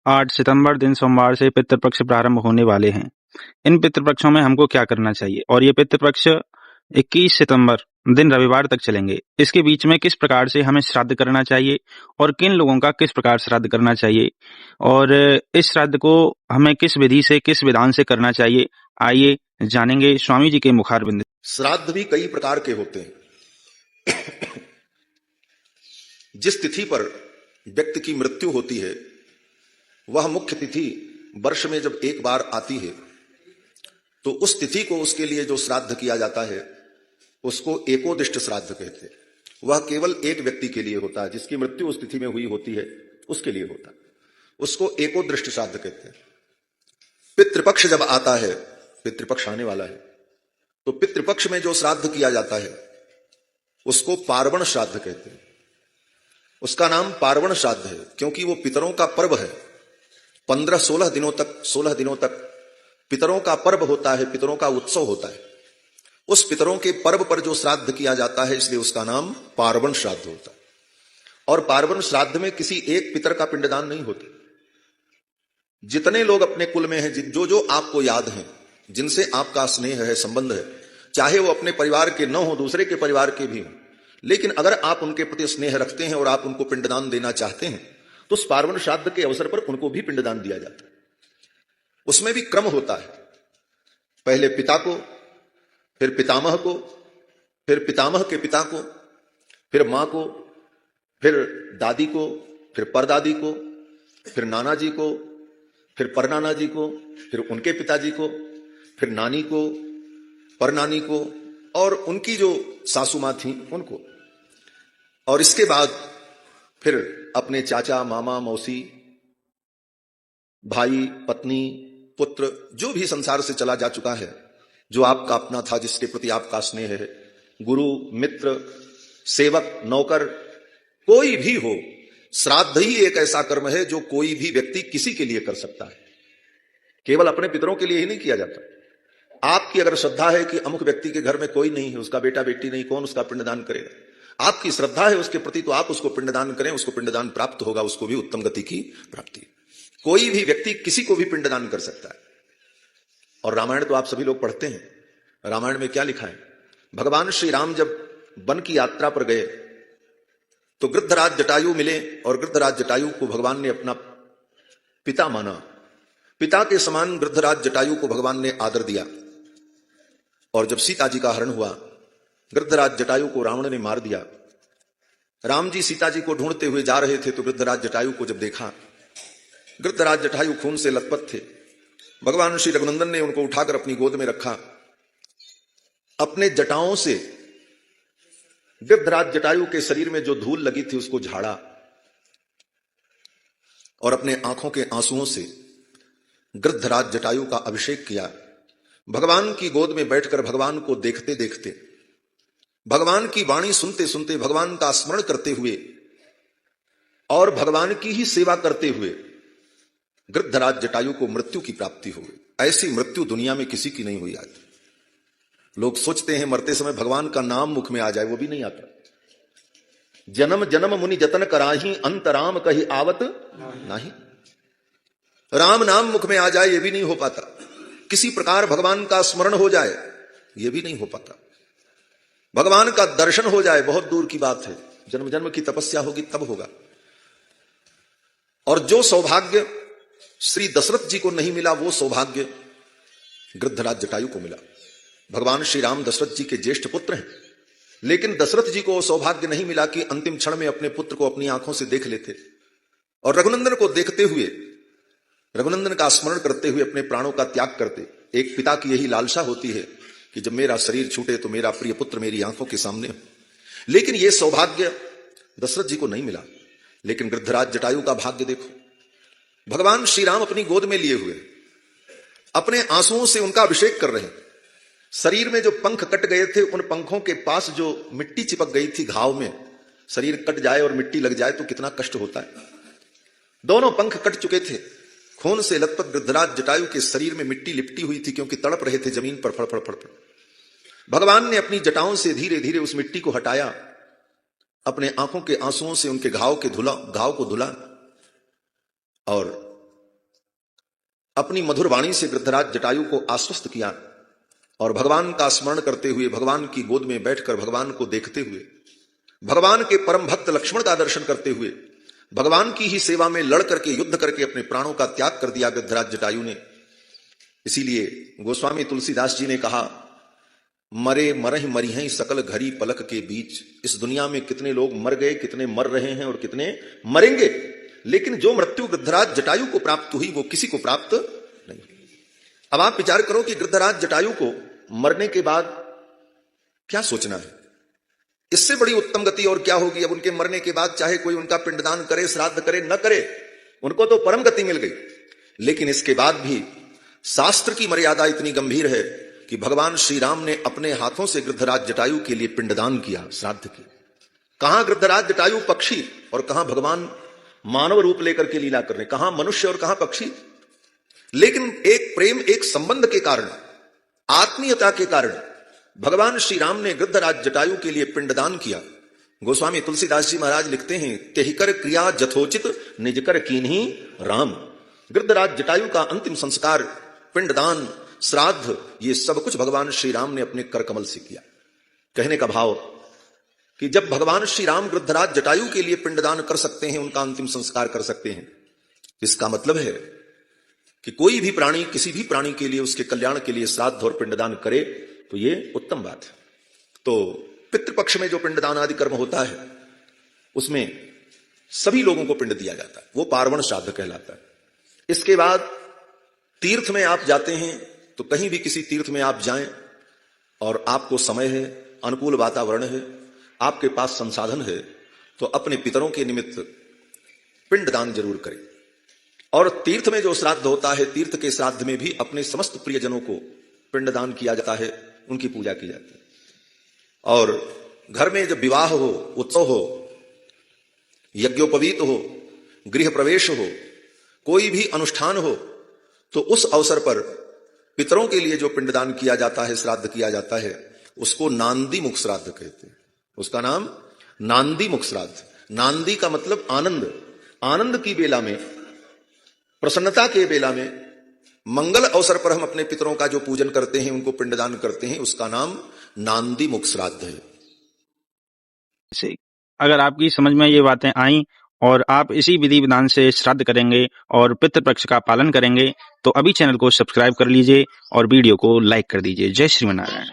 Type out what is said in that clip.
8 सितंबर दिन सोमवार से पितृपक्ष प्रारंभ होने वाले हैं। इन पितृपक्षों में हमको क्या करना चाहिए और ये पितृपक्ष 21 सितंबर दिन रविवार तक चलेंगे। इसके बीच में किस प्रकार से हमें श्राद्ध करना चाहिए और किन लोगों का किस प्रकार श्राद्ध करना चाहिए और इस श्राद्ध को हमें किस विधि से किस विधान से करना चाहिए, आइए जानेंगे स्वामी जी के मुखारबिंद। श्राद्ध भी कई प्रकार के होते हैं। जिस तिथि पर व्यक्ति की मृत्यु होती है वह मुख्य तिथि वर्ष में जब एक बार आती है तो उस तिथि को उसके लिए जो श्राद्ध किया जाता है उसको एकोदिष्ट श्राद्ध कहते हैं। वह केवल एक व्यक्ति के लिए होता है, जिसकी मृत्यु उस तिथि में हुई होती है उसके लिए होता है, उसको एकोदृष्ट श्राद्ध कहते हैं। पितृपक्ष जब आता है, पितृपक्ष आने वाला है, तो पितृपक्ष में जो श्राद्ध किया जाता है उसको पार्वण श्राद्ध कहते हैं। उसका नाम पार्वण श्राद्ध है क्योंकि वो पितरों का पर्व है। 16 दिनों तक पितरों का पर्व होता है, पितरों का उत्सव होता है। उस पितरों के पर्व पर जो श्राद्ध किया जाता है इसलिए उसका नाम पार्वण श्राद्ध होता है। और पार्वण श्राद्ध में किसी एक पितर का पिंडदान नहीं होता। जितने लोग अपने कुल में हैं, जो जो आपको याद हैं, जिनसे आपका स्नेह है, संबंध है, चाहे वो अपने परिवार के न हो, दूसरे के परिवार के भी हों, लेकिन अगर आप उनके प्रति स्नेह रखते हैं और आप उनको पिंडदान देना चाहते हैं तो उस पार्वण श्राद्ध के अवसर पर उनको भी पिंडदान दिया जाता है। उसमें भी क्रम होता है, पहले पिता को, फिर पितामह को, फिर पितामह के पिता को, फिर मां को, फिर दादी को, फिर परदादी को, फिर नाना जी को, फिर परनाना जी को, फिर उनके पिताजी को, फिर नानी को, परनानी को और उनकी जो सासू मां थी उनको, और इसके बाद फिर अपने चाचा, मामा, मौसी, भाई, पत्नी, पुत्र, जो भी संसार से चला जा चुका है, जो आपका अपना था, जिसके प्रति आपका स्नेह है, गुरु, मित्र, सेवक, नौकर, कोई भी हो, श्राद्ध ही एक ऐसा कर्म है जो कोई भी व्यक्ति किसी के लिए कर सकता है। केवल अपने पितरों के लिए ही नहीं किया जाता। आपकी अगर श्रद्धा है कि अमुक व्यक्ति के घर में कोई नहीं है, उसका बेटा बेटी नहीं, कौन उसका पिंडदान करेगा, आपकी श्रद्धा है उसके प्रति, तो आप उसको पिंडदान करें, उसको पिंडदान प्राप्त होगा, उसको भी उत्तम गति की प्राप्ति। कोई भी व्यक्ति किसी को भी पिंडदान कर सकता है। और रामायण तो आप सभी लोग पढ़ते हैं। रामायण में क्या लिखा है? भगवान श्री राम जब वन की यात्रा पर गए तो गृद्धराज जटायु मिले और गृद्धराज जटायु को भगवान ने अपना पिता माना। पिता के समान गृद्धराज जटायु को भगवान ने आदर दिया। और जब सीता जी का हरण हुआ, गृद्धराज जटायु को रावण ने मार दिया। राम जी सीता जी को ढूंढते हुए जा रहे थे तो गृद्धराज जटायु को जब देखा, गृद्धराज जटायु खून से लथपथ थे। भगवान श्री रघुनंदन ने उनको उठाकर अपनी गोद में रखा, अपने जटाओं से गृद्धराज जटायु के शरीर में जो धूल लगी थी उसको झाड़ा और अपने आंखों के आंसुओं से गृद्धराज जटायु का अभिषेक किया। भगवान की गोद में बैठकर भगवान को देखते देखते, भगवान की वाणी सुनते सुनते, भगवान का स्मरण करते हुए और भगवान की ही सेवा करते हुए गृद्धराज जटायु को मृत्यु की प्राप्ति हो गई। ऐसी मृत्यु दुनिया में किसी की नहीं हुई आज। लोग सोचते हैं मरते समय भगवान का नाम मुख में आ जाए, वो भी नहीं आता। जन्म जन्म मुनि जतन कराही, अंत राम कही आवत नहीं। राम नाम मुख में आ जाए ये भी नहीं हो पाता। किसी प्रकार भगवान का स्मरण हो जाए ये भी नहीं हो पाता। भगवान का दर्शन हो जाए बहुत दूर की बात है, जन्म जन्म की तपस्या होगी तब होगा। और जो सौभाग्य श्री दशरथ जी को नहीं मिला वो सौभाग्य गृद्धराज जटायु को मिला। भगवान श्री राम दशरथ जी के ज्येष्ठ पुत्र हैं, लेकिन दशरथ जी को सौभाग्य नहीं मिला कि अंतिम क्षण में अपने पुत्र को अपनी आंखों से देख लेते और रघुनंदन को देखते हुए, रघुनंदन का स्मरण करते हुए अपने प्राणों का त्याग करते। एक पिता की यही लालसा होती है कि जब मेरा शरीर छूटे तो मेरा प्रिय पुत्र मेरी आंखों के सामने हो। लेकिन यह सौभाग्य दशरथ जी को नहीं मिला। लेकिन गृद्धराज जटायु का भाग्य देखो, भगवान श्री राम अपनी गोद में लिए हुए, अपने आंसुओं से उनका अभिषेक कर रहे हैं। शरीर में जो पंख कट गए थे उन पंखों के पास जो मिट्टी चिपक गई थी घाव में, शरीर कट जाए और मिट्टी लग जाए तो कितना कष्ट होता है। दोनों पंख कट चुके थे, खून से लथपथ गृद्धराज जटायु के शरीर में मिट्टी लिपटी हुई थी क्योंकि तड़प रहे थे जमीन पर फड़ फड़ फड़ फड़। भगवान ने अपनी जटाओं से धीरे धीरे उस मिट्टी को हटाया, अपने आंखों के आंसुओं से उनके घाव को धुला और अपनी मधुर वाणी से गृद्धराज जटायु को आश्वस्त किया और भगवान का स्मरण करते हुए, भगवान की गोद में बैठकर भगवान को देखते हुए, भगवान के परम भक्त लक्ष्मण का दर्शन करते हुए, भगवान की ही सेवा में लड़ करके, युद्ध करके अपने प्राणों का त्याग कर दिया गृद्धराज जटायु ने। इसीलिए गोस्वामी तुलसीदास जी ने कहा, मरे मरहि मरिहै सकल घड़ी पलक के बीच। इस दुनिया में कितने लोग मर गए, कितने मर रहे हैं और कितने मरेंगे, लेकिन जो मृत्यु गृद्धराज जटायु को प्राप्त हुई वो किसी को प्राप्त नहीं। अब आप विचार करो कि गृद्धराज जटायु को मरने के बाद क्या सोचना है, इससे बड़ी उत्तम गति और क्या होगी। अब उनके मरने के बाद चाहे कोई उनका पिंडदान करे, श्राद्ध करे, न करे, उनको तो परम गति मिल गई। लेकिन इसके बाद भी शास्त्र की मर्यादा इतनी गंभीर है कि भगवान श्री राम ने अपने हाथों से गृद्धराज जटायु के लिए पिंडदान किया, श्राद्ध किया। कहां गृद्धराज जटायु पक्षी और कहां भगवान मानव रूप लेकर के लीला करने, कहां मनुष्य और कहां पक्षी। लेकिन एक प्रेम, एक संबंध के कारण, आत्मीयता के कारण भगवान श्री राम ने गृद्धराज जटायु के लिए पिंडदान किया। गोस्वामी तुलसीदास जी महाराज लिखते हैं, तेहिकर क्रिया जथोचित निजकर कीन्ही राम। गृद्धराज जटायु का अंतिम संस्कार, पिंडदान, श्राद्ध, ये सब कुछ भगवान श्री राम ने अपने कर कमल से किया। कहने का भाव कि जब भगवान श्री राम गृद्धराज जटायु के लिए पिंडदान कर सकते हैं, उनका अंतिम संस्कार कर सकते हैं, इसका मतलब है कि कोई भी प्राणी, किसी भी प्राणी के लिए, उसके कल्याण के लिए श्राद्ध और पिंडदान करे तो ये उत्तम बात है। तो पितृपक्ष में जो पिंडदान आदि कर्म होता है उसमें सभी लोगों को पिंड दिया जाता है, वो पार्वण श्राद्ध कहलाता है। इसके बाद तीर्थ में आप जाते हैं तो कहीं भी किसी तीर्थ में आप जाएं और आपको समय है, अनुकूल वातावरण है, आपके पास संसाधन है, तो अपने पितरों के निमित्त पिंडदान जरूर करें। और तीर्थ में जो श्राद्ध होता है, तीर्थ के श्राद्ध में भी अपने समस्त प्रियजनों को पिंडदान किया जाता है, उनकी पूजा की जाती है। और घर में जब विवाह हो, उत्सव हो, यज्ञोपवीत हो, गृह प्रवेश हो, कोई भी अनुष्ठान हो, तो उस अवसर पर पितरों के लिए जो पिंडदान किया जाता है, श्राद्ध किया जाता है, उसको नांदी मुख श्राद्ध कहते हैं। उसका नाम नांदी मुख श्राद्ध। नांदी का मतलब आनंद। आनंद की बेला में, प्रसन्नता के बेला में, मंगल अवसर पर हम अपने पितरों का जो पूजन करते हैं, उनको पिंडदान करते हैं, उसका नाम नांदी मुख श्राद्ध है। अगर आपकी समझ में ये बातें आई और आप इसी विधि विधान से श्राद्ध करेंगे और पितृपक्ष का पालन करेंगे तो अभी चैनल को सब्सक्राइब कर लीजिए और वीडियो को लाइक कर दीजिए। जय श्रीमन नारायण।